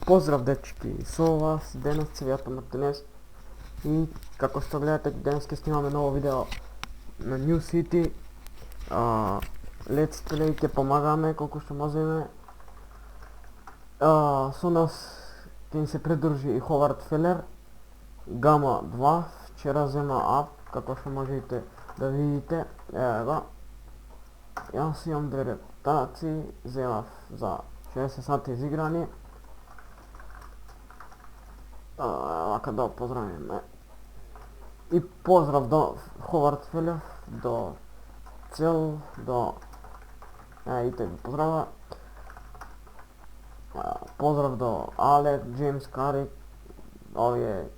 Pozdrav dečki, со вас денес Цвета Мартинес и како што гледате денес ќе снимаме ново видео на New City. Let's Play ќе помагаме колку што можеме. Со нас ќе ни се придружи и Ховард Фелер, Гама 2, вчера зема ап, како што можете да видите. Ево го. Јас имам 2 репутации, земав за 60 сати изиграни. Вака да поздравиме. И поздрав до Ховард Фелер, до цел, до... и те ви поздрава. Поздрав до Алек, Джеймс Кари, овие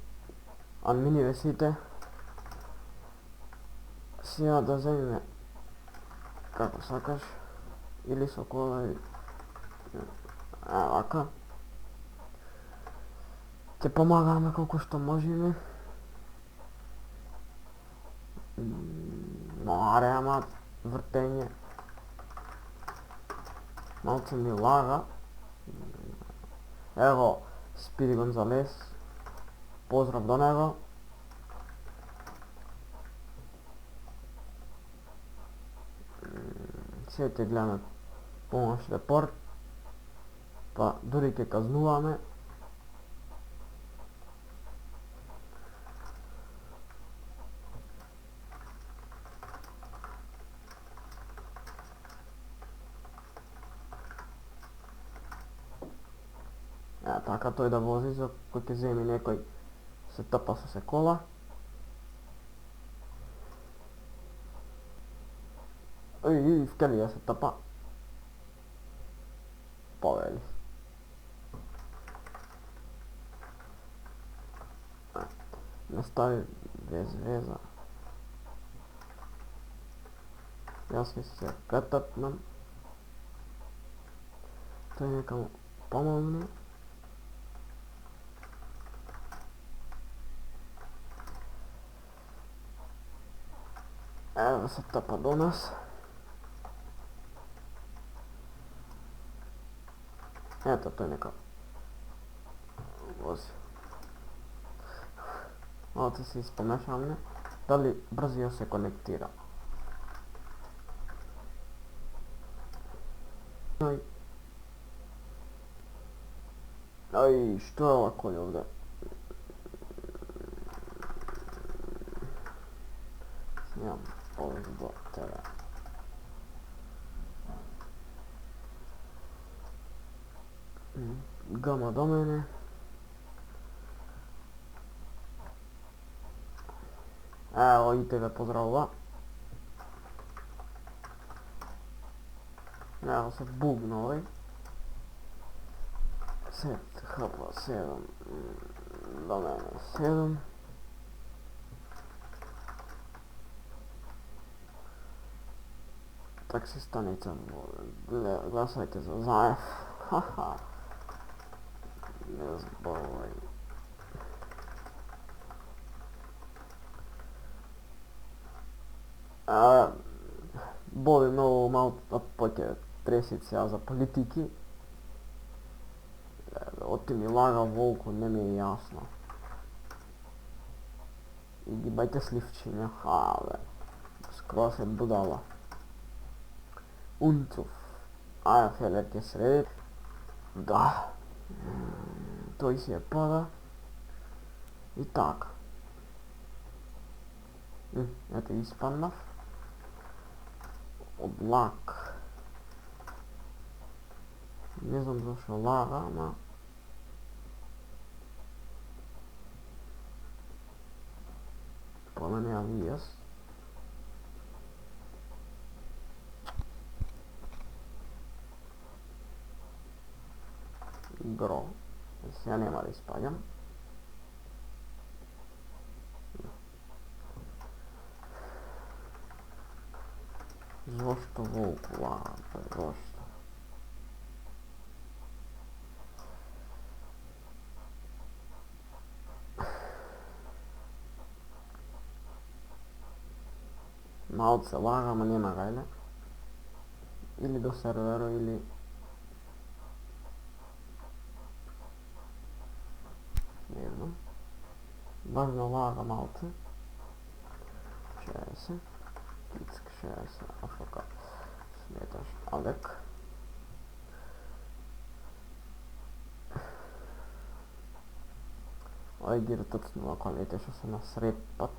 админи сите. Сега да земиме како сакаш, или со кола, вака. Ќе помагаме колку што можеме. Маре, ама вртење. Малце ми лага. Ево, Спиди Гонзалес. Поздрав до него. Сега ќе гледаме помош репорт. Па дури ќе казнуваме. Така тој да вози, за кој ќе земи некој се тапа со се кола. Вкели ја се тапа. Повели. Не стави без веза. Јас ќе се претапнам. Тој нека му помогне. Ево се тапа до нас. Ето тој нека вози. Малце се испомешаваме. Дали брзио се конектира. Што е ова кој овде? Снимам овде до тебе. Гама до мене. Ево и тебе поздравува. Ево се бубна овој. Сет хапа 7. До мене 7. Такси станица, гласајте за Заев. Хаха. Не зборувај. Боли многу малку поќе тресит сега за политики. Оти ми лага волку, не ми е јасно. И ги бајте сливчиња, бе. Скроз е будала. Унцов. Фелер ќе среди. Да. Тој си е пада. И така. Ето испаднав. Облак. Не знам зашо лага, ама... Промени авијас. Гро. Сега нема да испаѓам. Зошто волку лага? Зошто? Малце лага, ама нема гајле. Или до серверо, или Важно лага malce. 60. Kick 60. AFK. Smetaš Alek. Ovaj gir tucnula kvalitete što se nas repat.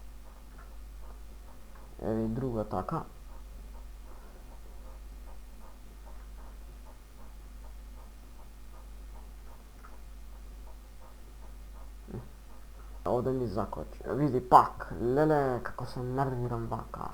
Evi druga taka. Ovdje mi zakoči. Vidi pak. Lele kako se nerviram vaka.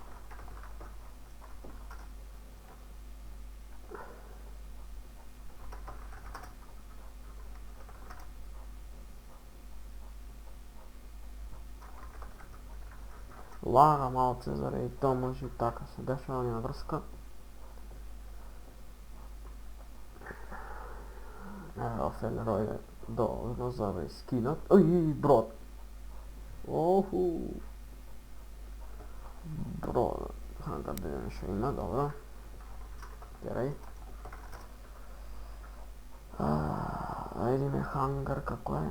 Laga malce zare i to može tako se dešavanja vrska. Evo Fenro je dovoljno zare skinat. Oj, brod. Ohu. Brod. Hangar da još ima, dobro. Tjeraj. Vidi me hangar kako je.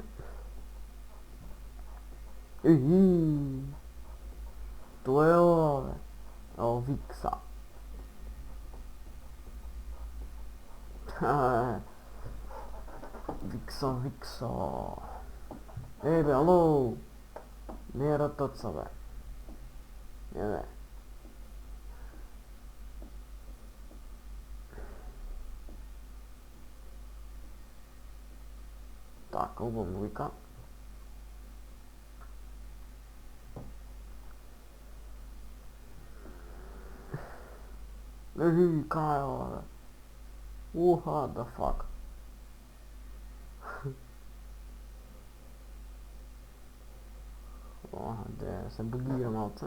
Tu je ove. Evo Viksa. Vikso. Ebe, alo. Nera tocove. Jebe. Tako, ubom Vika. Kaj je ove? What the fuck? Gdje se bugira malce.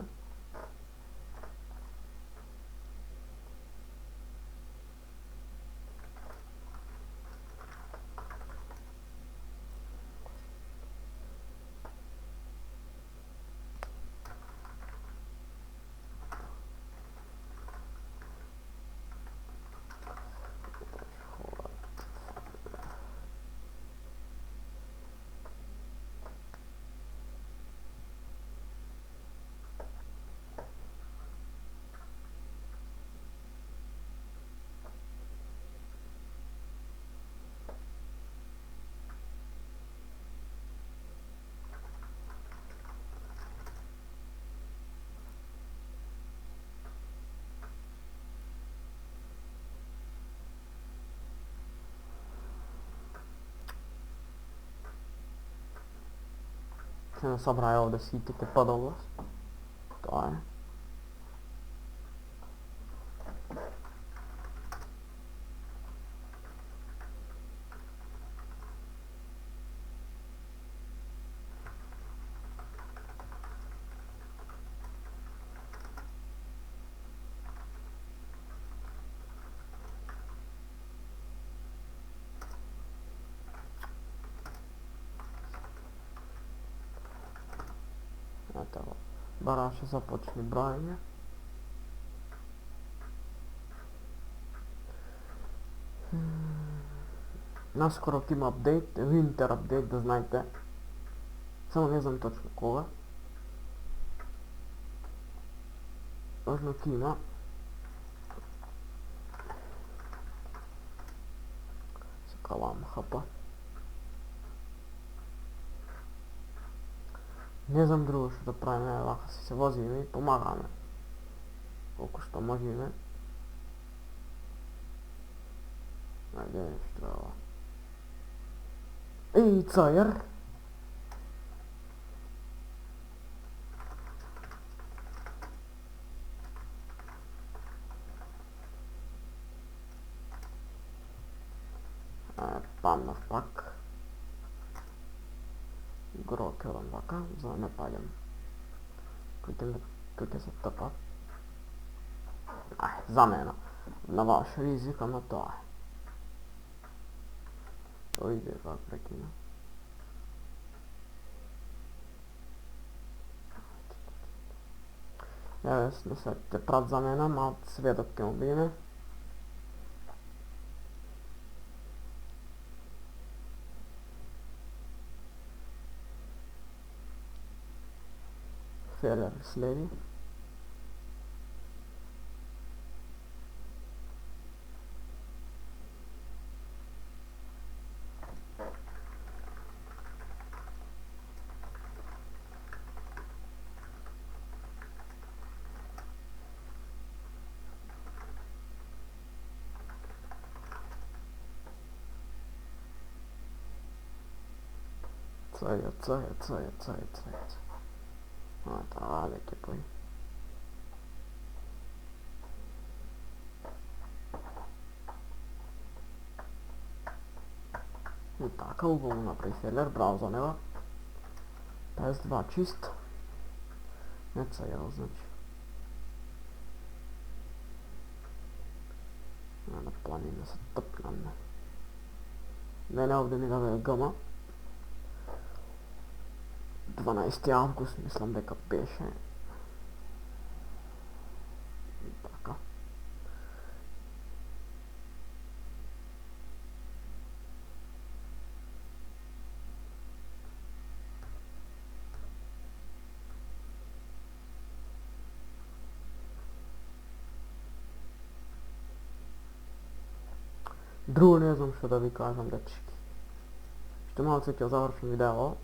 Ще не събрая ovdje ситите padovlas. To je. Eto, Baraša započne brojanje. Naskoro ima update, winter update, da znajte. Samo ne znam točno koga. Važno kima. Se kalam hapa. Ne znam drugo što da pravim, laka si se vozim i pomaga me. Koliko što može me. Ajde, što je ovo. Ej, cajer! Pamnav pak. Grokelan vaka, za ne paljam. Kujte se tapa. Za mene. Na vaš rizik, na to. To ide kak prekina. Ja ne sedite prat za mene, malo svedotke ubijeme. трейлер следи. Zeit. Dale che poi. И така го направи трейлер, браузър нева. PS2 чист. Не сега, значи. На планина се тъпнем. Не ovdje mi daje gama. 12. август, мислам дека беше. Така. Друго не знам што да ви кажам, дечки. Што малце ќе завршам видео.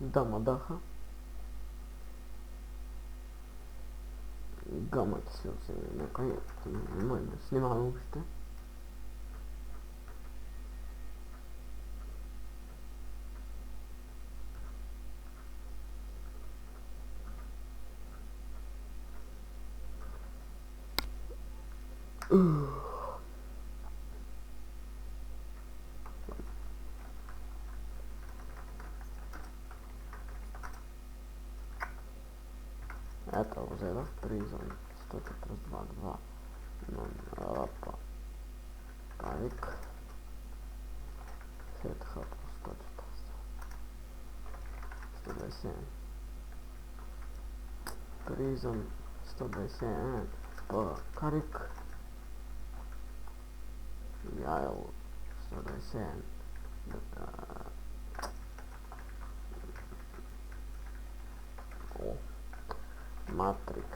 Да мадаха. Гама ќе се оцени некој. Немој ме снимаме уште. Ето го зедав, Prison 142.2 опа, Тарик Headhub 127 Prison 127 па Карик Яйл 127 Matrix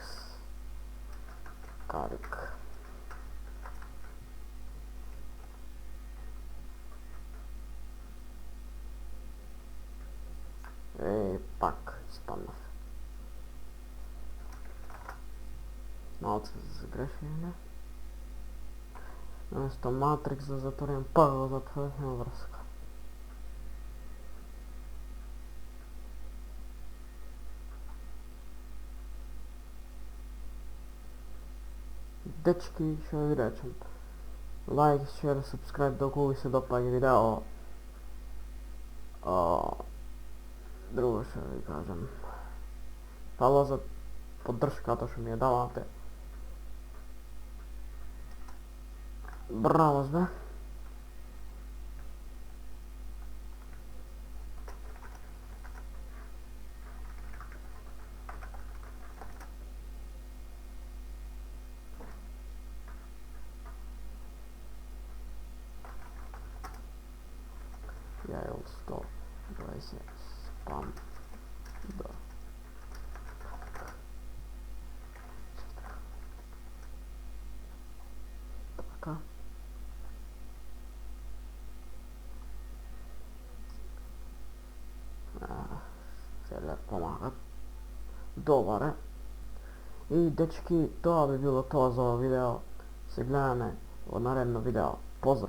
Карик пак изпаднах. Малце загреши, не? Вместо Matrix да затворим, пак го затворихме връзка. Дечки, ще ви речем. Лайк, share, subscribe, доколко ви се допаѓа видео. Друго ще ви кажем. Фала за поддршката што ми ја давате. Браво сбе. Яйл 120 спам. Да. Така. Целер помагат. Добар е. И дечки, тоа би било тоа за ова видео. Се гледаме во наредно видео. Поздрав!